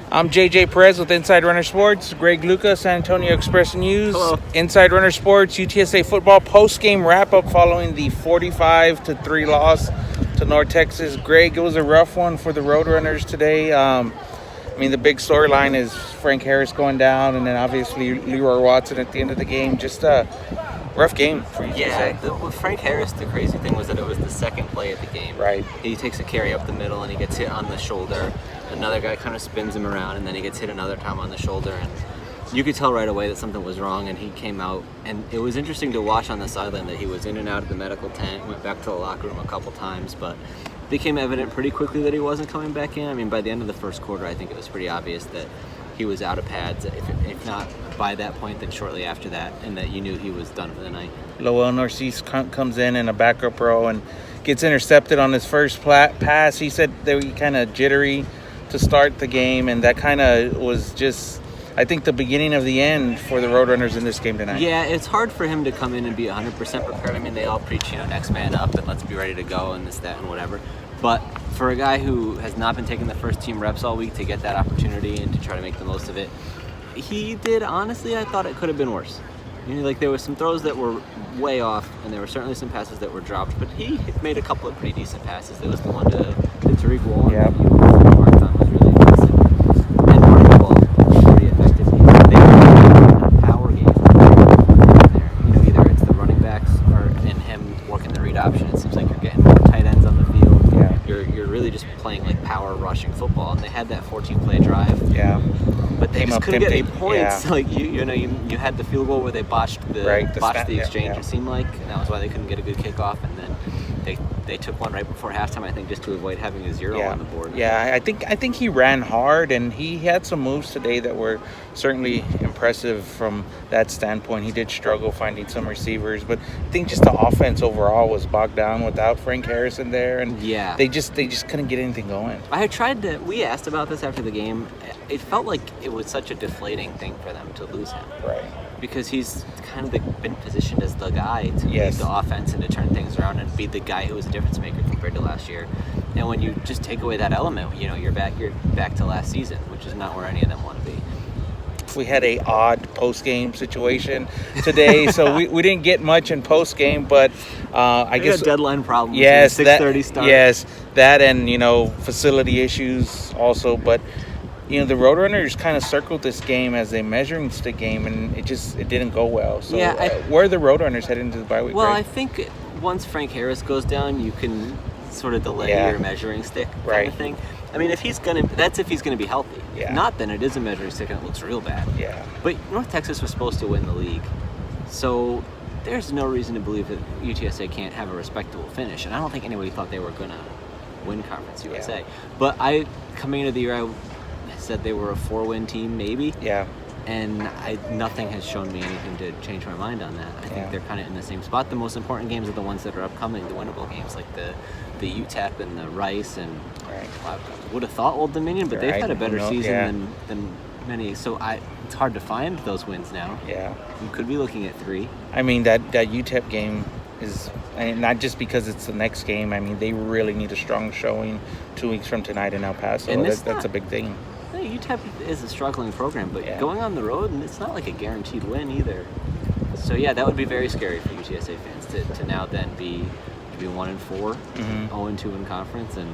I'm JJ Perez with Inside Runner Sports. Greg Luca, San Antonio Express News. Hello. Inside Runner Sports, UTSA football post-game wrap-up following the 45-3 loss to North Texas. Greg, it was a rough one for the Roadrunners today. The big storyline is Frank Harris going down, and then obviously Leroy Watson at the end of the game. Just a rough game for UTSA. Yeah, with Frank Harris, the crazy thing was that it was the second play of the game. Right. He takes a carry up the middle, and he gets hit on the shoulder. Another guy kind of spins him around, and then he gets hit another time on the shoulder. And you could tell right away that something was wrong, and he came out. And it was interesting to watch on the sideline that he was in and out of the medical tent, went back to the locker room a couple times, but it became evident pretty quickly that he wasn't coming back in. By the end of the first quarter, I think it was pretty obvious that he was out of pads, if not by that point, then shortly after that, and that you knew he was done for the night. Lowell Narcisse comes in a backup row and gets intercepted on his first pass. He said they were kind of jittery to start the game, and that kind of was just, I think, the beginning of the end for the Roadrunners in this game tonight. Yeah, it's hard for him to come in and be 100% prepared. They all preach, next man up and let's be ready to go and this, that, and whatever. But for a guy who has not been taking the first team reps all week to get that opportunity and to try to make the most of it, he did, honestly, I thought it could have been worse. There were some throws that were way off, and there were certainly some passes that were dropped, but he made a couple of pretty decent passes. There was the one to Tariq Woolen that he marked on was really decent. And running the ball pretty effectively. They were in a power game there. Either it's the running backs or in him working the read option. It seems like you're getting more tight ends on the field. Yeah. You're really just playing like power rushing football, and they had that 14-play drive. Yeah. But they just couldn't get any points. Yeah. You had the field goal where they botched the exchange. Yeah. It seemed like, and that was why they couldn't get a good kickoff. And then they took one right before halftime, I think, just to avoid having a zero on the board. Yeah, I think he ran hard, and he had some moves today that were certainly impressive from that standpoint. He did struggle finding some receivers, but I think just the offense overall was bogged down without Frank Harris in there, and they just couldn't get anything going. We asked about this after the game. It felt like it was such a deflating thing for them to lose him. Right. Because he's kind of been positioned as the guy to lead the offense and to turn things around and be the guy who was a difference maker compared to last year. And when you just take away that element, you're back to last season, which is not where any of them want to be. We had a odd post-game situation today, so we didn't get much in post-game, but I guess a deadline problem. Yes, 6:30 start. Yes, that and facility issues also, but the Roadrunners kind of circled this game as a measuring stick game, and it didn't go well. So where are the Roadrunners heading into the bye week? Well, right? I think once Frank Harris goes down, you can sort of delay your measuring stick kind of thing. If he's gonna be healthy. Yeah. Not, then it is a measuring stick and it looks real bad. Yeah. But North Texas was supposed to win the league, so there's no reason to believe that UTSA can't have a respectable finish. And I don't think anybody thought they were gonna win Conference USA. But coming into the year, I said they were a 4-win team, maybe. Yeah. And nothing has shown me anything to change my mind on that. I think they're kind of in the same spot. The most important games are the ones that are upcoming, the winnable games, like the UTEP and the Rice. And I would have thought Old Dominion, but they've had a better season than many. So it's hard to find those wins now. Yeah. You could be looking at 3. That UTEP game is, and not just because it's the next game. They really need a strong showing 2 weeks from tonight in El Paso. And that's a big thing. UTEP is a struggling program, but going on the road, and it's not like a guaranteed win either. So that would be very scary for UTSA fans to now then be 1-4, 0-2 in conference, and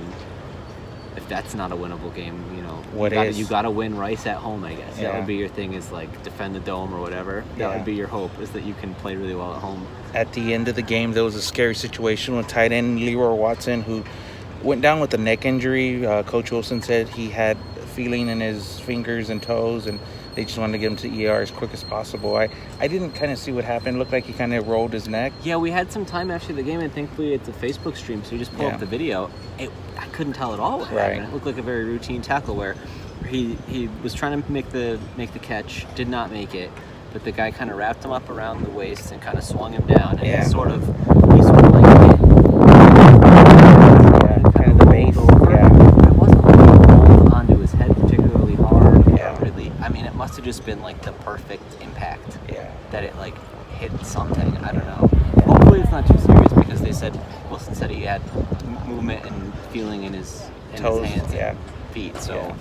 if that's not a winnable game, you got to win Rice at home, I guess. That would be your thing, is defend the dome or whatever. That would be your hope, is that you can play really well at home. At the end of the game, there was a scary situation with tight end Leroy Watson, who went down with a neck injury. Coach Wilson said he had feeling in his fingers and toes, and they just wanted to get him to ER as quick as possible. I didn't kind of see what happened. It looked like he kind of rolled his neck. Yeah, we had some time after the game, and thankfully it's a Facebook stream, so you just pull up the video. I couldn't tell at all what happened. It looked like a very routine tackle where he was trying to make the catch, did not make it, but the guy kind of wrapped him up around the waist and kind of swung him down, and he sort of kind of the base. It wasn't like he rolled onto his head particularly hard. Really, it must have just been the perfect impact. That it hit something. I don't know. Hopefully it's not too serious, because Wilson said he had movement and feeling in his toes, hands and feet. So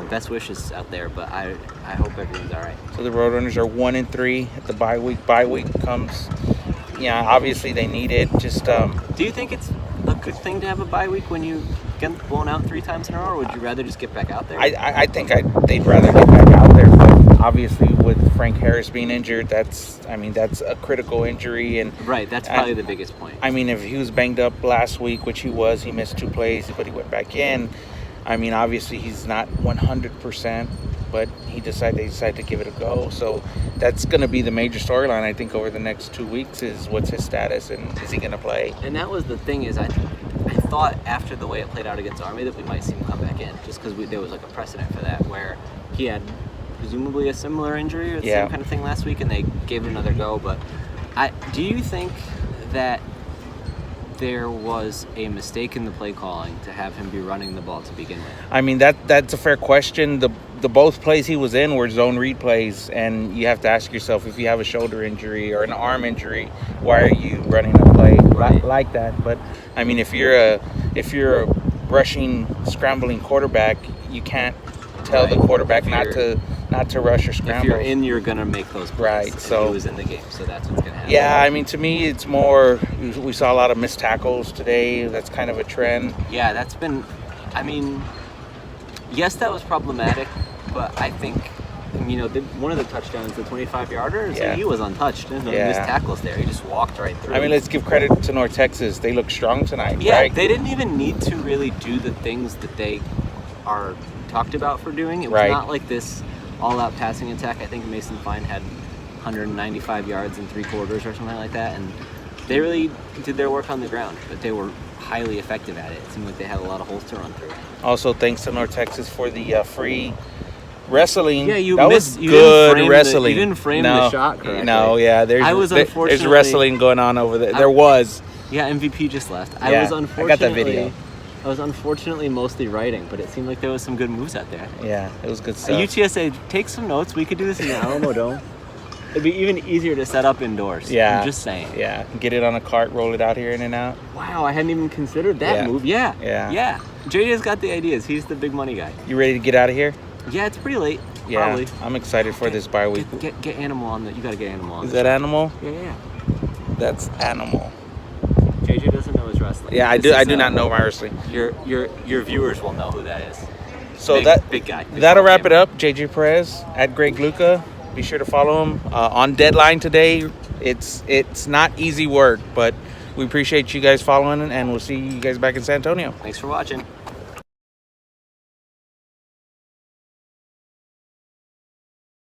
best wishes out there, but I hope everyone's all right. So the Roadrunners are 1-3 at the bye week. Bye week comes. Yeah, obviously they need it. Just Do you think it's a good thing to have a bye week when you get blown out 3 times in a row, or would you rather just get back out there? I think they'd rather get back out there, but obviously with Frank Harris being injured, that's a critical injury, and right, that's probably the biggest point. I mean, if he was banged up last week, which he was, he missed 2 plays, but he went back in. I mean, obviously he's not 100%, but they decided to give it a go. So that's going to be the major storyline, I think, over the next 2 weeks is what's his status and is he going to play? And that was the thing is I thought after the way it played out against Army that we might see him come back in, just because there was like a precedent for that where he had presumably a similar injury or the same kind of thing last week, and they gave it another go. But do you think that there was a mistake in the play calling to have him be running the ball to begin with? I mean, that's a fair question. The both plays he was in were zone read plays, and you have to ask yourself, if you have a shoulder injury or an arm injury, why are you running a play like that? But I mean, if you're a rushing, scrambling quarterback, you can't tell the quarterback not to rush or scramble. If you're in, you're gonna make those plays. Right. So he was in the game, so that's what's gonna happen. Yeah, I mean, to me, it's more. We saw a lot of missed tackles today. That's kind of a trend. Yeah, that's been. I mean, yes, that was problematic, but I think, one of the touchdowns, the 25-yarder, he was untouched. There's no missed tackles there. He just walked right through. I mean, let's give credit to North Texas. They look strong tonight. Yeah, right? They didn't even need to really do the things that they are talked about for doing. It was not like this all-out passing attack. I think Mason Fine had 195 yards in 3 quarters or something like that, and they really did their work on the ground, but they were highly effective at it. It seemed like they had a lot of holes to run through. Also, thanks to North Texas for the free wrestling. Yeah, that was good wrestling. You didn't frame the shot correctly. No, yeah, there's wrestling going on over there. There was. Yeah, MVP just left. I got that video. I was unfortunately mostly writing, but it seemed like there was some good moves out there. Yeah, it was good stuff. UTSA, take some notes. We could do this in the Alamo Dome. It'd be even easier to set up indoors. Yeah. I'm just saying. Yeah, get it on a cart, roll it out here in and out. Wow, I hadn't even considered that move. Yeah. JJ's got the ideas. He's the big money guy. You ready to get out of here? Yeah, it's pretty late. Yeah, probably. I'm excited for this bye week. Get Animal on the. You gotta get Animal on. Is that Animal? Yeah. That's Animal. JJ doesn't know his wrestling. Yeah, I do not know my wrestling. Your viewers will know who that is. So big guy. That'll wrap it up. JJ Perez at Greg Luca. Be sure to follow him on deadline today. It's not easy work, but we appreciate you guys following, and we'll see you guys back in San Antonio. Thanks for watching.